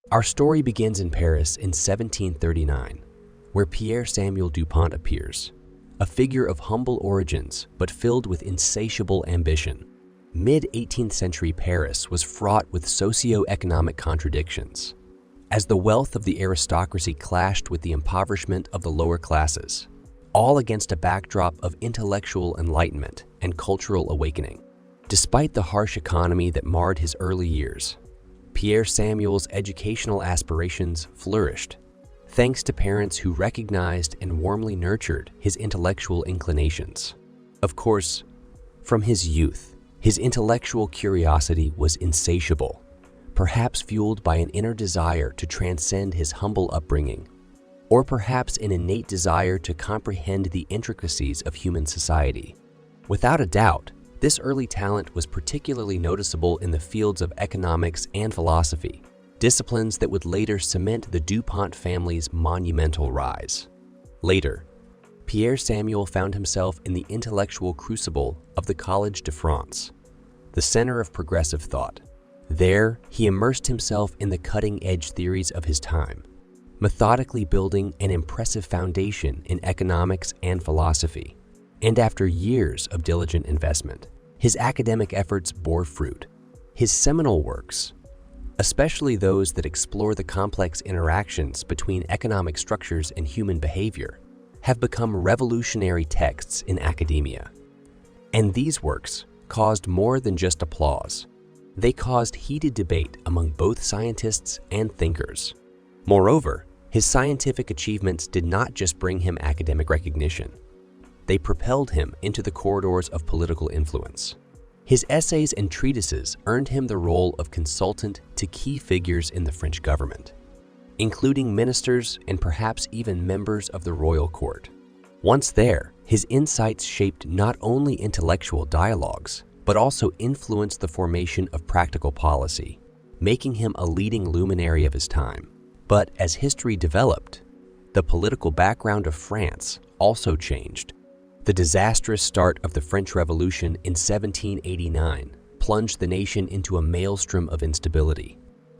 Our story begins in Paris in 1739, where Pierre Samuel DuPont appears, a figure of humble origins but filled with insatiable ambition. Mid-18th century Paris was fraught with socio-economic contradictions, as the wealth of the aristocracy clashed with the impoverishment of the lower classes, all against a backdrop of intellectual enlightenment and cultural awakening. Despite the harsh economy that marred his early years, Pierre Samuel's educational aspirations flourished, thanks to parents who recognized and warmly nurtured his intellectual inclinations. Of course, from his youth, his intellectual curiosity was insatiable, perhaps fueled by an inner desire to transcend his humble upbringing, or perhaps an innate desire to comprehend the intricacies of human society. Without a doubt, this early talent was particularly noticeable in the fields of economics and philosophy, disciplines that would later cement the DuPont family's monumental rise. Later, Pierre Samuel found himself in the intellectual crucible of the Collège de France, the center of progressive thought. There, he immersed himself in the cutting-edge theories of his time, methodically building an impressive foundation in economics and philosophy. And after years of diligent investment, his academic efforts bore fruit. His seminal works, especially those that explore the complex interactions between economic structures and human behavior, have become revolutionary texts in academia. And these works caused more than just applause. They caused heated debate among both scientists and thinkers. Moreover, his scientific achievements did not just bring him academic recognition. They propelled him into the corridors of political influence. His essays and treatises earned him the role of consultant to key figures in the French government, including ministers and perhaps even members of the royal court. Once there, his insights shaped not only intellectual dialogues, but also influenced the formation of practical policy, making him a leading luminary of his time. But as history developed, the political background of France also changed. The disastrous start of the French Revolution in 1789 plunged the nation into a maelstrom of instability.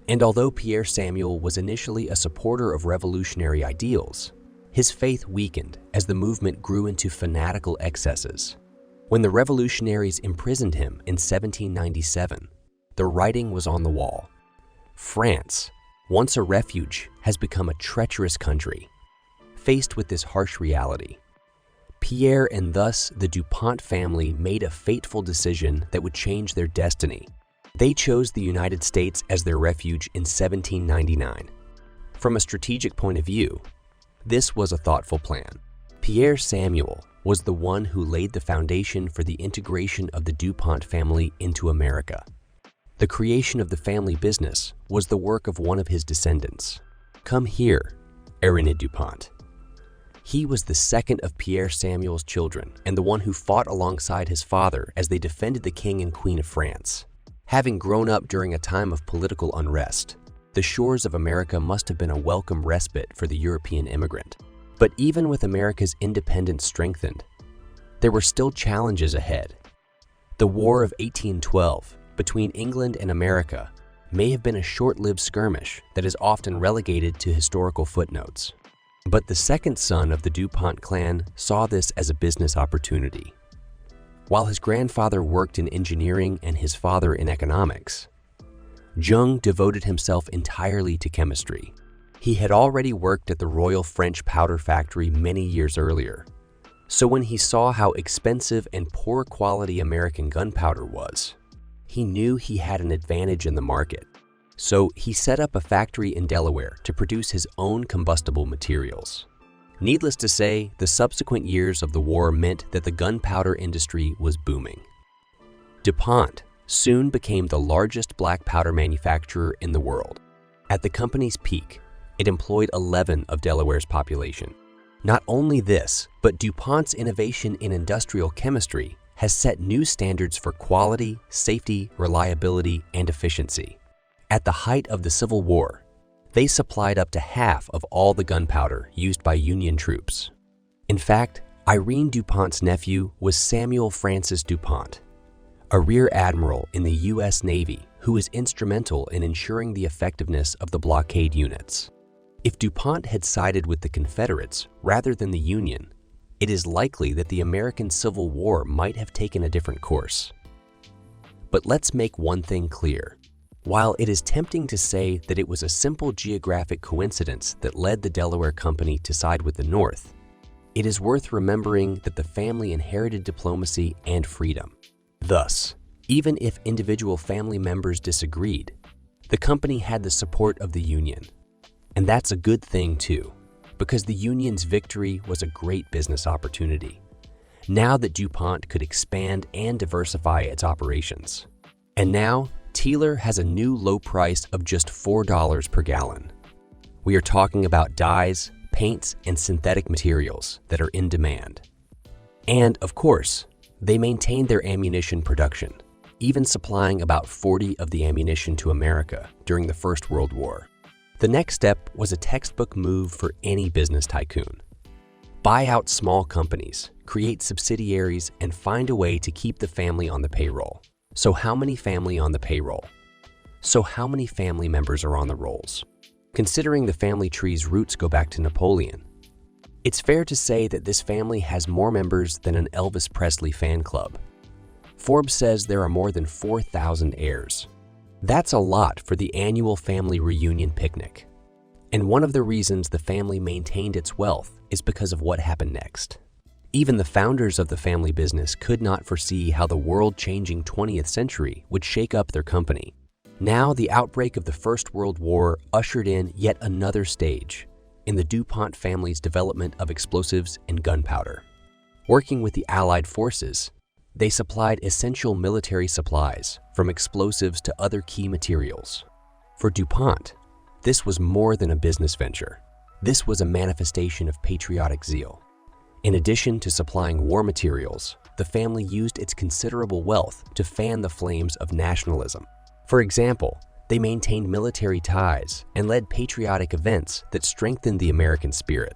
And although Pierre Samuel was initially a supporter of revolutionary ideals, his faith weakened as the movement grew into fanatical excesses. When the revolutionaries imprisoned him in 1797, the writing was on the wall. France, once a refuge, has become a treacherous country. Faced with this harsh reality, Pierre and thus the DuPont family made a fateful decision that would change their destiny. They chose the United States as their refuge in 1799. From a strategic point of view, this was a thoughtful plan. Pierre Samuel was the one who laid the foundation for the integration of the DuPont family into America. The creation of the family business was the work of one of his descendants. Come here, Aaron DuPont. He was the second of Pierre Samuel's children and the one who fought alongside his father as they defended the King and Queen of France. Having grown up during a time of political unrest, the shores of America must have been a welcome respite for the European immigrant. But even with America's independence strengthened, there were still challenges ahead. The War of 1812 between England and America may have been a short-lived skirmish that is often relegated to historical footnotes. But the second son of the DuPont clan saw this as a business opportunity. While his grandfather worked in engineering and his father in economics, Jung devoted himself entirely to chemistry. He had already worked at the Royal French Powder Factory many years earlier. So when he saw how expensive and poor quality American gunpowder was, he knew he had an advantage in the market. So he set up a factory in Delaware to produce his own combustible materials. Needless to say, the subsequent years of the war meant that the gunpowder industry was booming. DuPont soon became the largest black powder manufacturer in the world. At the company's peak, it employed 11 of Delaware's population. Not only this, but DuPont's innovation in industrial chemistry has set new standards for quality, safety, reliability, and efficiency. At the height of the Civil War, they supplied up to half of all the gunpowder used by Union troops. In fact, Irene DuPont's nephew was Samuel Francis DuPont, a rear admiral in the U.S. Navy who who was instrumental in ensuring the effectiveness of the blockade units. If DuPont had sided with the Confederates rather than the Union, it is likely that the American Civil War might have taken a different course. But let's make one thing clear. While it is tempting to say that it was a simple geographic coincidence that led the Delaware Company to side with the North, it is worth remembering that the family inherited diplomacy and freedom. Thus, even if individual family members disagreed, the company had the support of the Union. And that's a good thing too, because the Union's victory was a great business opportunity, now that DuPont could expand and diversify its operations. And now, Teeler has a new low price of just $4 per gallon. We are talking about dyes, paints, and synthetic materials that are in demand. And of course, they maintained their ammunition production, even supplying about 40% of the ammunition to America during the First World War. The next step was a textbook move for any business tycoon. Buy out small companies, create subsidiaries, and find a way to keep the family on the payroll. So how many family on the payroll? So how many family members are on the rolls? Considering the family tree's roots go back to Napoleon, it's fair to say that this family has more members than an Elvis Presley fan club. Forbes says there are more than 4,000 heirs. That's a lot for the annual family reunion picnic. And one of the reasons the family maintained its wealth is because of what happened next. Even the founders of the family business could not foresee how the world-changing 20th century would shake up their company. Now, the outbreak of the First World War ushered in yet another stage in the DuPont family's development of explosives and gunpowder. Working with the Allied forces, they supplied essential military supplies, from explosives to other key materials. For DuPont, this was more than a business venture. This was a manifestation of patriotic zeal. In addition to supplying war materials, the family used its considerable wealth to fan the flames of nationalism. For example, they maintained military ties and led patriotic events that strengthened the American spirit.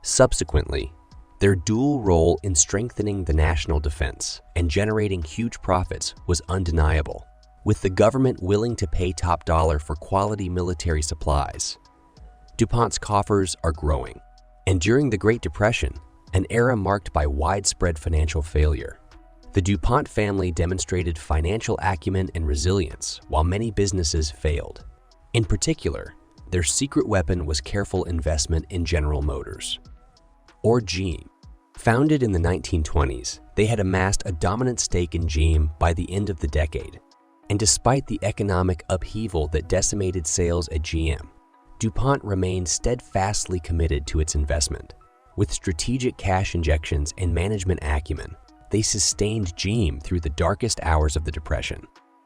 Subsequently, their dual role in strengthening the national defense and generating huge profits was undeniable, with the government willing to pay top dollar for quality military supplies. DuPont's coffers are growing, and during the Great Depression, an era marked by widespread financial failure, the DuPont family demonstrated financial acumen and resilience while many businesses failed. In particular, their secret weapon was careful investment in General Motors, or GM. Founded in the 1920s, they had amassed a dominant stake in GM by the end of the decade. And despite the economic upheaval that decimated sales at GM, DuPont remained steadfastly committed to its investment. With strategic cash injections and management acumen, they sustained GM through the darkest hours of the Depression.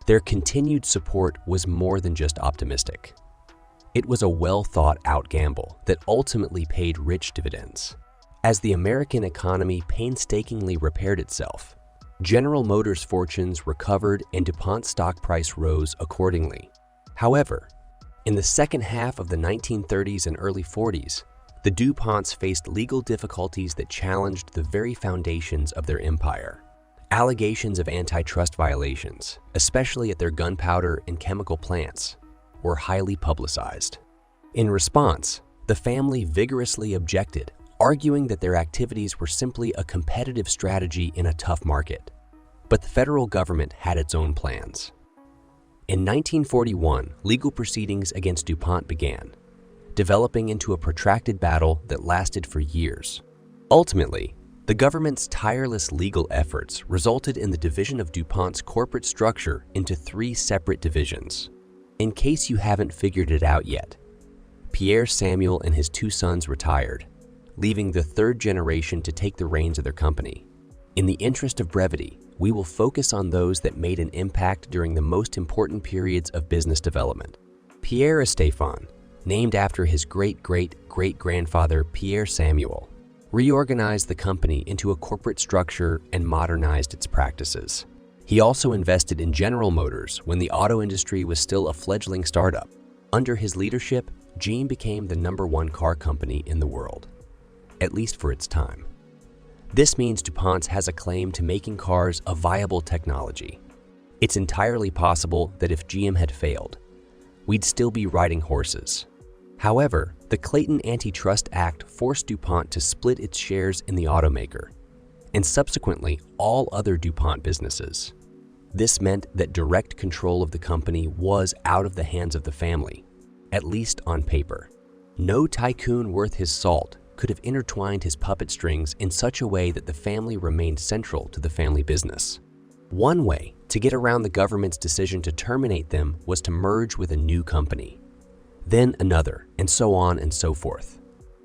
Their continued support was more than just optimistic. It was a well-thought-out gamble that ultimately paid rich dividends. As the American economy painstakingly repaired itself, General Motors' fortunes recovered and DuPont's stock price rose accordingly. However, in the second half of the 1930s and early 40s, the DuPonts faced legal difficulties that challenged the very foundations of their empire. Allegations of antitrust violations, especially at their gunpowder and chemical plants, were highly publicized. In response, the family vigorously objected, arguing that their activities were simply a competitive strategy in a tough market. But the federal government had its own plans. In 1941, legal proceedings against DuPont began, developing into a protracted battle that lasted for years. Ultimately, the government's tireless legal efforts resulted in the division of DuPont's corporate structure into 3 separate divisions. In case you haven't figured it out yet, Pierre Samuel and his 2 sons retired, leaving the 3rd generation to take the reins of their company. In the interest of brevity, we will focus on those that made an impact during the most important periods of business development. Pierre Estéphan, named after his great-great-great-grandfather Pierre Samuel, reorganized the company into a corporate structure and modernized its practices. He also invested in General Motors when the auto industry was still a fledgling startup. Under his leadership, GM became the #1 car company in the world, at least for its time. This means DuPont has a claim to making cars a viable technology. It's entirely possible that if GM had failed, we'd still be riding horses. However, the Clayton Antitrust Act forced DuPont to split its shares in the automaker, and subsequently all other DuPont businesses. This meant that direct control of the company was out of the hands of the family, at least on paper. No tycoon worth his salt could have intertwined his puppet strings in such a way that the family remained central to the family business. One way to get around the government's decision to terminate them was to merge with a new company, then another, and so on and so forth.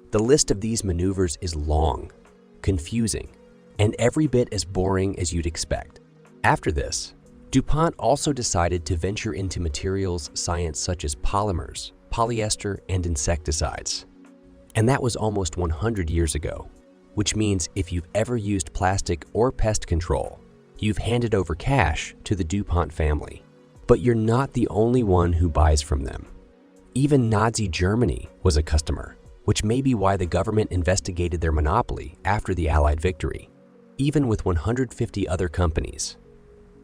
The list of these maneuvers is long, confusing, and every bit as boring as you'd expect. After this, DuPont also decided to venture into materials science such as polymers, polyester, and insecticides. And that was almost 100 years ago, which means if you've ever used plastic or pest control, you've handed over cash to the DuPont family. But you're not the only one who buys from them. Even Nazi Germany was a customer, which may be why the government investigated their monopoly after the Allied victory. Even with 150 other companies,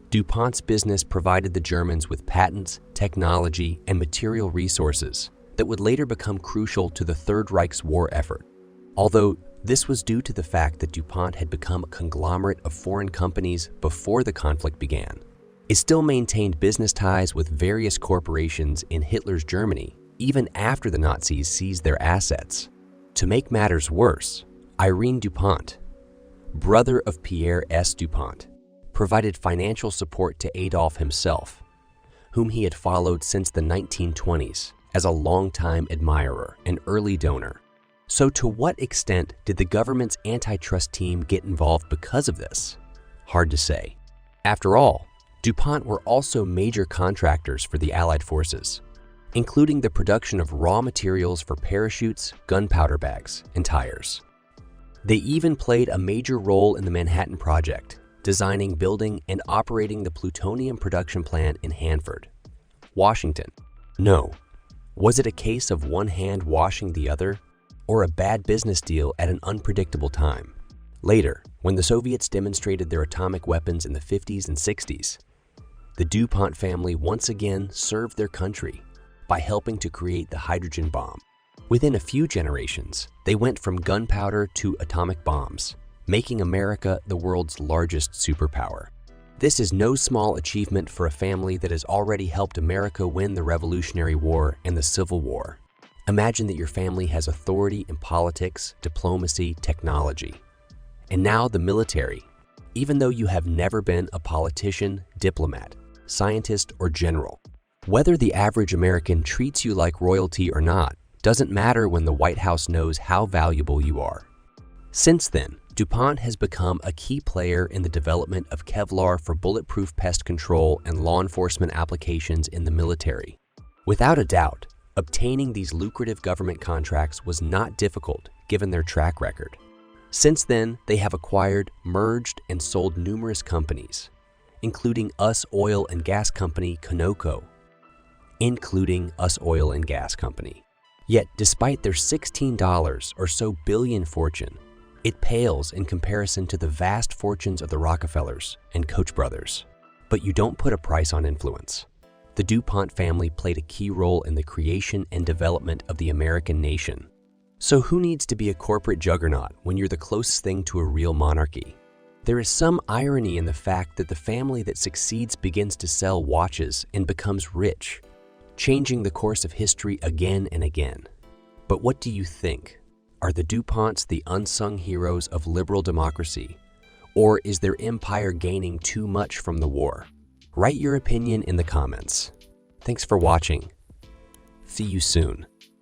DuPont's business provided the Germans with patents, technology, and material resources that would later become crucial to the Third Reich's war effort. Although this was due to the fact that DuPont had become a conglomerate of foreign companies before the conflict began, it still maintained business ties with various corporations in Hitler's Germany even after the Nazis seized their assets. To make matters worse, Irene DuPont, brother of Pierre S. DuPont, provided financial support to Adolf himself, whom he had followed since the 1920s as a longtime admirer and early donor. So to what extent did the government's antitrust team get involved because of this? Hard to say. After all, DuPont were also major contractors for the Allied forces, including the production of raw materials for parachutes, gunpowder bags, and tires. They even played a major role in the Manhattan Project, designing, building, and operating the plutonium production plant in Hanford, Washington. No. Was it a case of one hand washing the other, or a bad business deal at an unpredictable time? Later, when the Soviets demonstrated their atomic weapons in the 50s and 60s, the DuPont family once again served their country by helping to create the hydrogen bomb. Within a few generations, they went from gunpowder to atomic bombs, making America the world's largest superpower. This is no small achievement for a family that has already helped America win the Revolutionary War and the Civil War. Imagine that your family has authority in politics, diplomacy, technology, and now the military, even though you have never been a politician, diplomat, scientist, or general. Whether the average American treats you like royalty or not doesn't matter when the White House knows how valuable you are. Since then, DuPont has become a key player in the development of Kevlar for bulletproof pest control and law enforcement applications in the military. Without a doubt, obtaining these lucrative government contracts was not difficult given their track record. Since then, they have acquired, merged, and sold numerous companies, including US Oil and Gas Company Conoco, Yet, despite their $16 or so billion fortune, it pales in comparison to the vast fortunes of the Rockefellers and Koch brothers. But you don't put a price on influence. The DuPont family played a key role in the creation and development of the American nation. So who needs to be a corporate juggernaut when you're the closest thing to a real monarchy? There is some irony in the fact that the family that succeeds begins to sell watches and becomes rich, changing the course of history again and again. But what do you think? Are the DuPonts the unsung heroes of liberal democracy? Or is their empire gaining too much from the war? Write your opinion in the comments. Thanks for watching. See you soon.